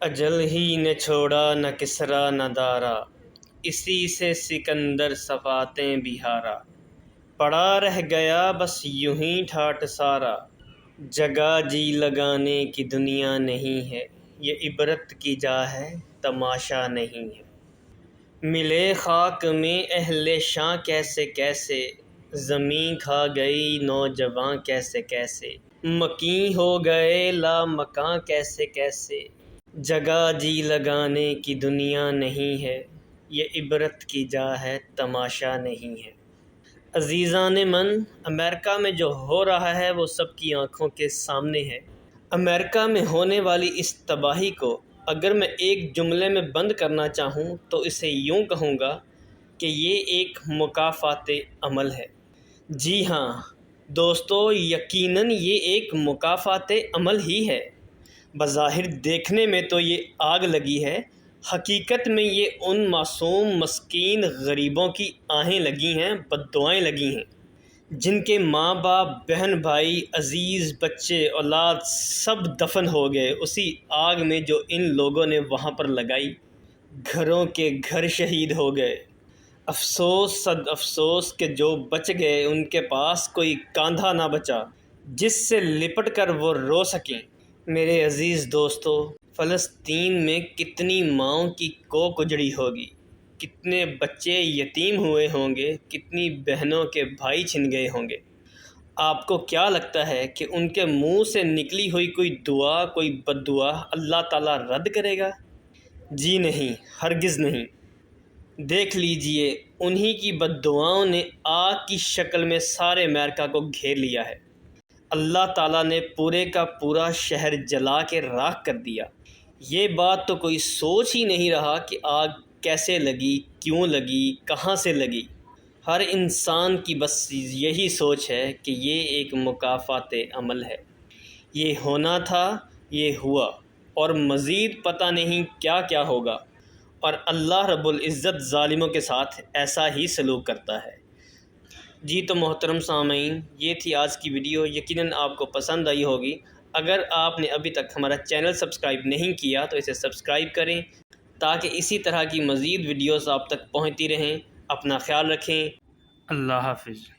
اجل ہی نے چھوڑا نہ کسریٰ نہ دارا، اسی سے سکندر صفاتیں بھی ہارا۔ پڑا رہ گیا بس یوں ہی ٹھاٹھ سارا، جگہ جی لگانے کی دنیا نہیں ہے، یہ عبرت کی جا ہے تماشا نہیں ہے۔ ملے خاک میں اہل شاں کیسے کیسے، زمیں کھا گئی نوجواں کیسے کیسے، مکیں ہو گئے لامکاں کیسے کیسے، جگہ جی لگانے کی دنیا نہیں ہے، یہ عبرت کی جا ہے تماشا نہیں ہے۔ عزیزان من، امریکہ میں جو ہو رہا ہے وہ سب کی آنکھوں کے سامنے ہے۔ امریکہ میں ہونے والی اس تباہی کو اگر میں ایک جملے میں بند کرنا چاہوں تو اسے یوں کہوں گا کہ یہ ایک مکافات عمل ہے۔ جی ہاں دوستو، یقیناً یہ ایک مکافات عمل ہی ہے۔ بظاہر دیکھنے میں تو یہ آگ لگی ہے، حقیقت میں یہ ان معصوم مسکین غریبوں کی آہیں لگی ہیں، بددعائیں لگی ہیں، جن کے ماں باپ، بہن بھائی، عزیز بچے، اولاد سب دفن ہو گئے اسی آگ میں جو ان لوگوں نے وہاں پر لگائی۔ گھروں کے گھر شہید ہو گئے۔ افسوس صد افسوس کہ جو بچ گئے ان کے پاس کوئی کاندھا نہ بچا جس سے لپٹ کر وہ رو سکیں۔ میرے عزیز دوستو، فلسطین میں کتنی ماؤں کی کوکھ اجڑی ہوگی، کتنے بچے یتیم ہوئے ہوں گے، کتنی بہنوں کے بھائی چھن گئے ہوں گے۔ آپ کو کیا لگتا ہے کہ ان کے منہ سے نکلی ہوئی کوئی دعا، کوئی بد دعا اللہ تعالیٰ رد کرے گا؟ جی نہیں، ہرگز نہیں۔ دیکھ لیجئے انہی کی بد دعاؤں نے آگ کی شکل میں سارے امریکہ کو گھیر لیا ہے۔ اللہ تعالیٰ نے پورے کا پورا شہر جلا کے راکھ کر دیا۔ یہ بات تو کوئی سوچ ہی نہیں رہا کہ آگ کیسے لگی، کیوں لگی، کہاں سے لگی۔ ہر انسان کی بس یہی سوچ ہے کہ یہ ایک مکافات عمل ہے، یہ ہونا تھا، یہ ہوا، اور مزید پتہ نہیں کیا کیا ہوگا، اور اللہ رب العزت ظالموں کے ساتھ ایسا ہی سلوک کرتا ہے۔ جی تو محترم سامعین، یہ تھی آج کی ویڈیو، یقیناً آپ کو پسند آئی ہوگی۔ اگر آپ نے ابھی تک ہمارا چینل سبسکرائب نہیں کیا تو اسے سبسکرائب کریں تاکہ اسی طرح کی مزید ویڈیوز آپ تک پہنچتی رہیں۔ اپنا خیال رکھیں۔ اللہ حافظ۔